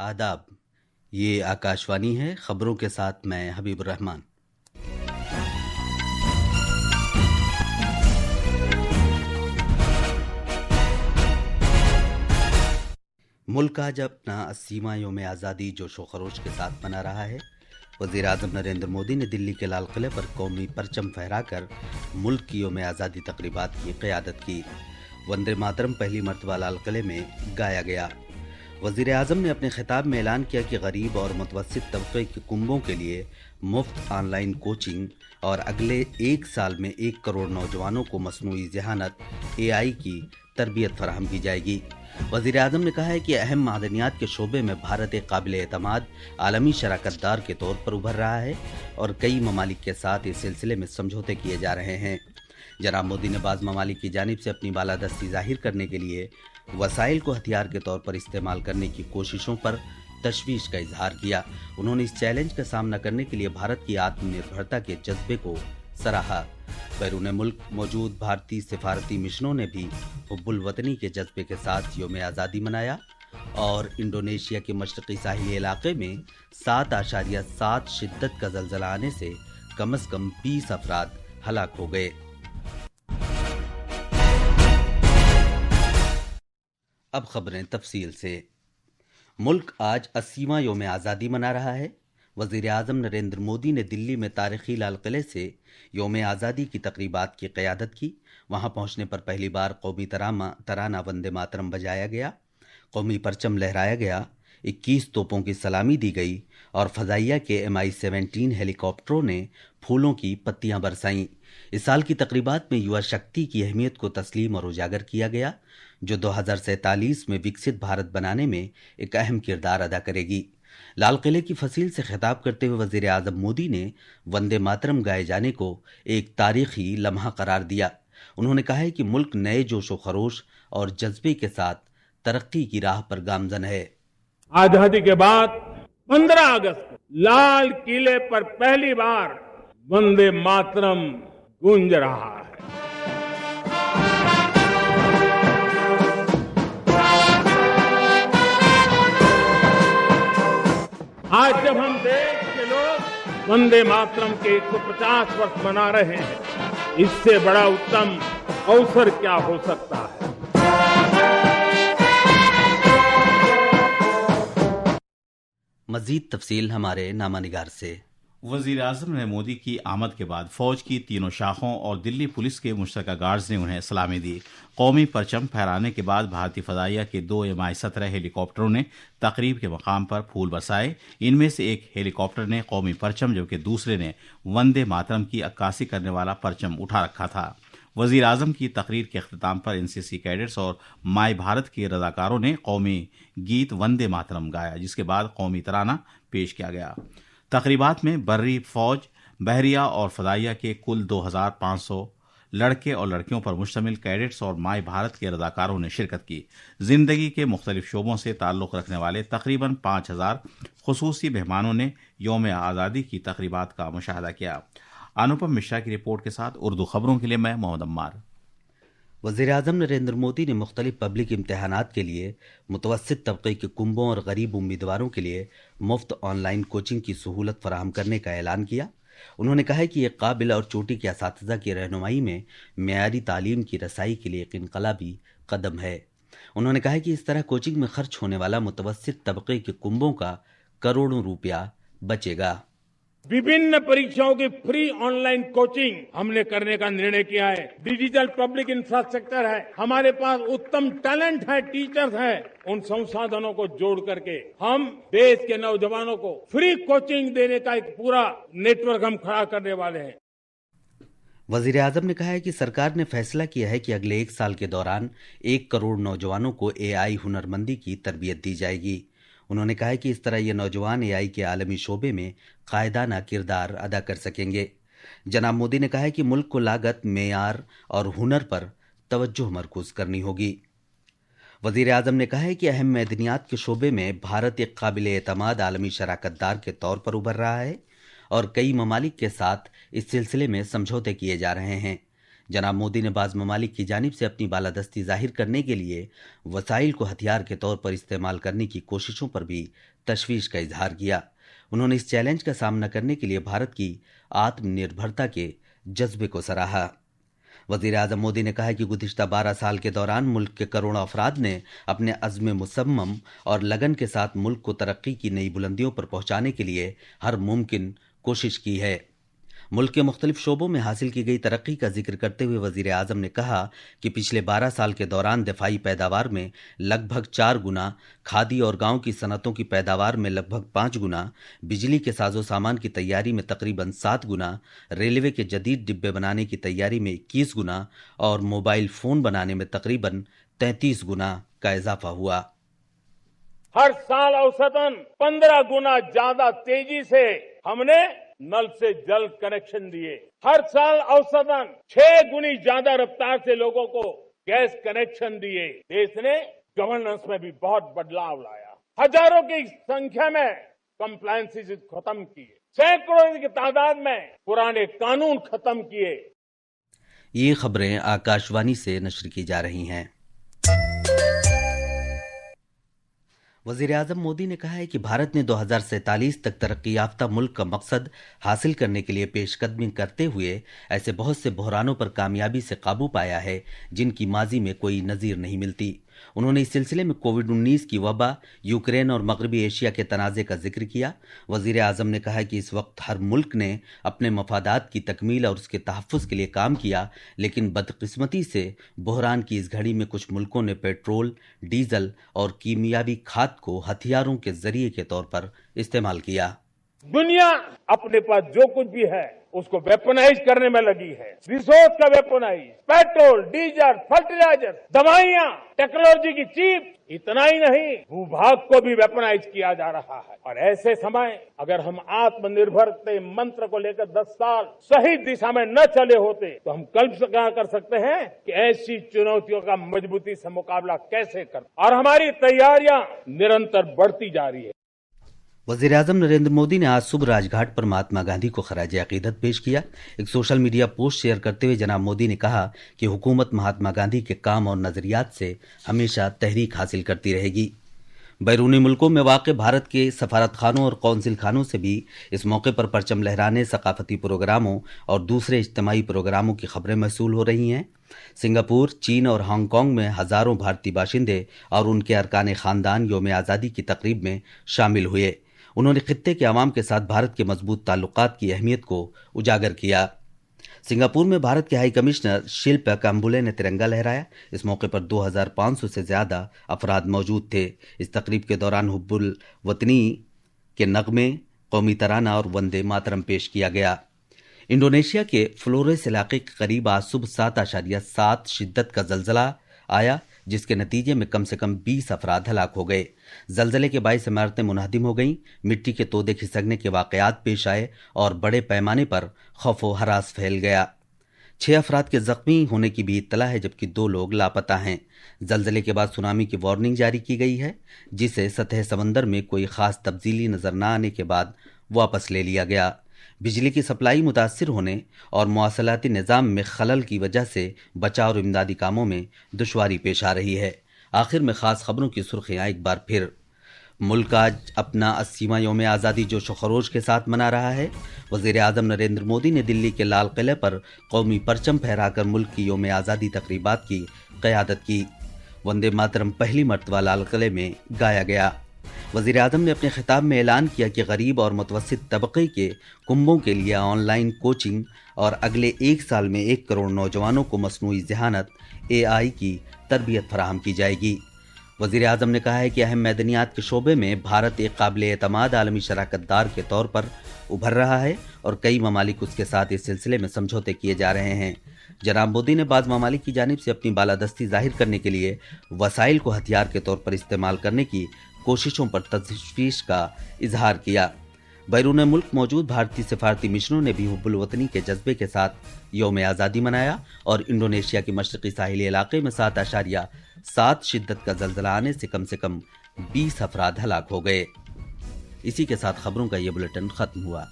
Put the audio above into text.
आदाब। ये आकाशवाणी है। खबरों के साथ मैं हबीबुर रहमान। मुल्क आज अपना 80वां यौम आज़ादी जोशो खरोश के साथ मना रहा है। वज़ीर आज़म नरेंद्र मोदी ने दिल्ली के लाल किले पर कौमी परचम फहराकर मुल्क की यौम आज़ादी तकरीबात की क़यादत की। वंदे मातरम पहली मरतबा लाल किले में गाया गया। वज़ीर आज़म ने अपने खिताब में ऐलान किया कि गरीब और मुतवस्सित तबके के कुंबों के लिए मुफ्त ऑनलाइन कोचिंग और अगले 1 साल में 1 करोड़ नौजवानों को मसनूई ज़हानत AI की तरबियत फराहम की जाएगी। वज़ीर आज़म ने कहा है कि अहम मादनियात के शोबे में भारत एक काबिल एतमाद आलमी शराकतदार के तौर पर उभर रहा है और कई ममालिक के साथ इस सिलसिले में समझौते किए जा रहे हैं। जनाब मोदी ने बाज़ ममालिक की जानिब से अपनी बालादस्ती जाहिर करने के लिए वसाइल को हथियार के तौर पर इस्तेमाल करने की कोशिशों पर तशवीश का इजहार किया। उन्होंने इस चैलेंज का सामना करने के लिए भारत की आत्मनिर्भरता के जज्बे को सराहा। बैरून मुल्क मौजूद भारतीय सिफारती मिशनों ने भी हुब्बुल वतनी के जज्बे के साथ यौम आज़ादी मनाया और इंडोनेशिया के मशरक़ी साहिली इलाके में 7.7 शिद्दत का ज़लज़ला आने से कम 20 अफराद हलाक हो गए। अब खबरें तफसील से। मुल्क आज 80वां यौम आज़ादी मना रहा है। वज़ीर आज़म नरेंद्र मोदी ने दिल्ली में तारीखी लाल किले से यौम आज़ादी की तकरीबात की क़यादत की। वहां पहुंचने पर पहली बार कौमी तराना वंदे मातरम बजाया गया, कौमी परचम लहराया गया, 21 तोपों की सलामी दी गई और फ़ज़ाइया के MI-17 हेलीकॉप्टरों ने फूलों की पत्तियां बरसाईं। इस साल की तकरीबात में युवा शक्ति की अहमियत को तस्लीम और उजागर किया गया, जो 2047 में विकसित भारत बनाने में एक अहम किरदार अदा करेगी। लाल किले की फसील से खिताब करते हुए वज़ीर आज़म मोदी ने वंदे मातरम गाए जाने को एक तारीखी लम्हा करार दिया। उन्होंने कहा है कि मुल्क नए जोशो खरोश और जज्बे के साथ तरक्की की राह पर गामजन है। आजादी के बाद 15 अगस्त को लाल किले पर पहली बार वंदे मातरम गूंज रहा है। आज जब हम देश के लोग वंदे मातरम के 150 वर्ष मना रहे हैं, इससे बड़ा उत्तम अवसर क्या हो सकता है। मजीद तफसील हमारे नामानिगार से। वज़ीर आज़म ने मोदी की आमद के बाद फौज की तीनों शाखों और दिल्ली पुलिस के मुश्तरका गार्ड्स ने उन्हें सलामी दी। कौमी परचम फहराने के बाद भारतीय फ़ज़ाइया के 2 MI-17 हेलीकॉप्टरों ने तकरीब के मकाम पर फूल बरसाए। इनमें से एक हेलीकॉप्टर ने कौमी परचम जबकि दूसरे ने वंदे मातरम की अक्कासी करने वाला परचम उठा रखा था। वज़ीर आज़म की तकरीर के अख्तिताम पर NCC कैडेट्स और माय भारत के रज़ाकारों ने कौमी गीत वंदे मातरम गाया, जिसके बाद कौमी तराना पेश किया गया। तकरीबात में बर्री फौज, बहरिया और फ़ज़ाइया के कुल 2500 लड़के और लड़कियों पर मुश्तमिल कैडेट्स और माय भारत के रज़ाकारों ने शिरकत की। ज़िंदगी के मुख्तलिफ शोबों से ताल्लुक़ रखने वाले तकरीबन 5000 खुसूसी मेहमानों ने यौम आज़ादी की तकरीबात का मुशाहदा किया। अनुपम मिश्रा की रिपोर्ट के साथ उर्दू खबरों के लिए मैं मोहम्मद अम्मार। वज़ीर आज़म नरेंद्र मोदी ने मुख्तलिफ पब्लिक इम्तहानात के लिए मुतवस्सित तबके के कुंबों और गरीब उम्मीदवारों के लिए मुफ्त ऑनलाइन कोचिंग की सहूलत फराहम करने का ऐलान किया। उन्होंने कहा है कि एक काबिल और चोटी के असातिज़ा की रहनुमाई में मेयारी तालीम की रसाई के लिए एक इनकलाबी कदम है। उन्होंने कहा है कि इस तरह कोचिंग में खर्च होने वाला मुतवस्सित तबके के कुंबों का करोड़ों रुपया बचेगा। विभिन्न परीक्षाओं की फ्री ऑनलाइन कोचिंग हमने करने का निर्णय किया है। डिजिटल पब्लिक इंफ्रास्ट्रक्चर है, हमारे पास उत्तम टैलेंट है, टीचर्स हैं। उन संसाधनों को जोड़ करके हम देश के नौजवानों को फ्री कोचिंग देने का एक पूरा नेटवर्क हम खड़ा करने वाले हैं। वज़ीर आज़म ने कहा है कि सरकार ने फैसला किया है कि अगले 1 साल के दौरान 1 करोड़ नौजवानों को AI हुनरमंदी की तरबियत दी जाएगी। उन्होंने कहा है कि इस तरह ये नौजवान AI के आलमी शोबे में कायदाना किरदार अदा कर सकेंगे। जनाब मोदी ने कहा है कि मुल्क को लागत, मेयार और हुनर पर तवज्जो मरकूज करनी होगी। वज़ीर आज़म ने कहा है कि अहम मैदनियात के शोबे में भारत एक काबिल एतमाद आलमी शराकतदार के तौर पर उभर रहा है और कई ममालिक के साथ इस सिलसिले में समझौते किए जा रहे हैं। जनाब मोदी ने बाज़ ममालिक की जानिब से अपनी बालादस्ती जाहिर करने के लिए वसाइल को हथियार के तौर पर इस्तेमाल करने की कोशिशों पर भी तशवीश का इजहार किया। उन्होंने इस चैलेंज का सामना करने के लिए भारत की आत्मनिर्भरता के जज्बे को सराहा। वज़ीर आज़म मोदी ने कहा कि गुज़िश्ता 12 साल के दौरान मुल्क के करोड़ों अफराद ने अपने अज़्म मुसम्मम और लगन के साथ मुल्क को तरक्की की नई बुलंदियों पर पहुंचाने के लिए हर मुमकिन कोशिश की है। मुल्क के मुख्तलिफ शोबों में हासिल की गई तरक्की का जिक्र करते हुए वज़ीर आज़म ने कहा कि पिछले 12 साल के दौरान दिफाई पैदावार में लगभग 4 गुना, खादी और गांव की सनतों की पैदावार में लगभग 5 गुना, बिजली के साजो सामान की तैयारी में तकरीबन 7 गुना, रेलवे के जदीद डिब्बे बनाने की तैयारी में 21 गुना और मोबाइल फ़ोन बनाने में तकरीबन 33 गुना का इजाफा हुआ। हर साल औसतन 15 गुना ज्यादा तेजी से हमने नल से जल कनेक्शन दिए। हर साल औसतन 6 गुनी ज्यादा रफ्तार से लोगों को गैस कनेक्शन दिए। देश ने गवर्नेंस में भी बहुत बदलाव लाया। हजारों की संख्या में कंप्लायंसेस खत्म किए, सैकड़ों की तादाद में पुराने कानून खत्म किए। ये खबरें आकाशवाणी से नश्र की जा रही हैं। वज़ीर आज़म मोदी ने कहा है कि भारत ने 2047 तक तरक्की याफ्ता मुल्क का मकसद हासिल करने के लिए पेशकदमी करते हुए ऐसे बहुत से बहरानों पर कामयाबी से काबू पाया है जिनकी माजी में कोई नज़ीर नहीं मिलती। उन्होंने इस सिलसिले में कोविड-19 की वबा, यूक्रेन और मगरबी एशिया के तनाज़े का जिक्र किया। वज़ीर आज़म ने कहा कि इस वक्त हर मुल्क ने अपने मफादात की तकमील और उसके तहफ़्फ़ुज़ के लिए काम किया, लेकिन बदकिस्मती से बहरान की इस घड़ी में कुछ मुल्कों ने पेट्रोल, डीजल और कीमियावी खाद को हथियारों के जरिए के तौर पर इस्तेमाल किया। दुनिया अपने पास जो कुछ भी है उसको वेपनाइज करने में लगी है। रिसोर्स का वेपनाइज, पेट्रोल, डीजल, फर्टिलाइजर, दवाइयां, टेक्नोलॉजी की चीप, इतना ही नहीं भूभाग को भी वेपनाइज किया जा रहा है। और ऐसे समय अगर हम आत्मनिर्भर के मंत्र को लेकर 10 साल सही दिशा में न चले होते तो हम कल्पना कर सकते हैं कि ऐसी चुनौतियों का मजबूती से मुकाबला कैसे कर, और हमारी तैयारियां निरंतर बढ़ती जा रही है। वज़ीर आज़म नरेंद्र मोदी ने आज सुबह राजघाट पर महात्मा गांधी को खराज अकीदत पेश किया। एक सोशल मीडिया पोस्ट शेयर करते हुए जनाब मोदी ने कहा कि हुकूमत महात्मा गांधी के काम और नज़रियात से हमेशा तहरीक हासिल करती रहेगी। बैरूनी मुल्कों में वाक़ भारत के सफारत खानों और कौंसिल खानों से भी इस मौके पर परचम लहराने, सकाफती प्रोग्रामों और दूसरे इज्तिमाई प्रोग्रामों की खबरें मौसूल हो रही हैं। सिंगापुर, चीन और हांगकांग में हज़ारों भारतीय बाशिंदे और उनके अरकान ख़ानदान यौम आज़ादी की तकरीब में शामिल हुए। उन्होंने खित्ते के अवाम के साथ भारत के मजबूत ताल्लुकात की अहमियत को उजागर किया। सिंगापुर में भारत के हाई कमिश्नर शिल्पा काम्बुले ने तिरंगा लहराया। इस मौके पर 2500 से ज़्यादा अफराद मौजूद थे। इस तकरीब के दौरान हुब्बुल वतनी के नगमे, कौमी तराना और वंदे मातरम पेश किया गया। इंडोनेशिया के फ्लोरेस इलाके के करीब आज सुबह 7.7 शिद्दत का जल्जला आया, जिसके नतीजे में कम से कम 20 अफराद हलाक हो गए। जल्जले के बाइस इमारतें मुनहदिम हो गईं, मिट्टी के तोदे खिसकने के वाक़यात पेश आए और बड़े पैमाने पर खौफ व हरास फैल गया। 6 अफराद के जख्मी होने की भी इत्तला है, जबकि 2 लोग लापता हैं। जल्जले के बाद सुनामी की वार्निंग जारी की गई है, जिसे सतह समंदर में कोई खास तब्दीली नजर न आने के बाद वापस ले लिया गया। बिजली की सप्लाई मुतासिर होने और मवासलाती निज़ाम में खलल की वजह से बचाव और इमदादी कामों में दुश्वारी पेश आ रही है। आखिर में ख़ास खबरों की सुर्खियाँ एक बार फिर। मुल्क आज अपना 80वां यौम आज़ादी जोश व खरोश के साथ मना रहा है। वज़ीर आज़म नरेंद्र मोदी ने दिल्ली के लाल किले पर कौमी परचम फहराकर मुल्क की यौम आज़ादी तकरीबात की क़यादत की। वंदे मातरम पहली मरतबा लाल किले में गाया गया। वज़ीर आज़म ने अपने खिताब में ऐलान किया कि गरीब और मुतवस्सित तबक़े के कुंबों के लिए ऑनलाइन कोचिंग और अगले 1 साल में 1 करोड़ नौजवानों को मसनूई ज़हानत AI की तरबियत फराहम की जाएगी। वज़ीर आज़म ने कहा है कि अहम मैदनियात के शोबे में भारत एक काबिल एतमाद आलमी शराकतदार के तौर पर उभर रहा है और कई ममालिक उसके साथ इस सिलसिले में समझौते किए जा रहे हैं। जनाब मोदी ने बाज़ ममालिक की जानिब से अपनी बालादस्ती जाहिर करने के लिए वसाइल को हथियार के तौर पर इस्तेमाल करने की कोशिशों पर तशवीश का इजहार किया। बैरून मुल्क मौजूद भारतीय सिफारती मिशनों ने भी हुब्बुल वतनी के जज्बे के साथ यौम आज़ादी मनाया और इंडोनेशिया के मशरक़ी साहिली इलाके में 7.7 शिद्दत का जल्जला आने से कम 20 अफराद हलाक हो गए। इसी के साथ खबरों का ये बुलेटिन खत्म हुआ।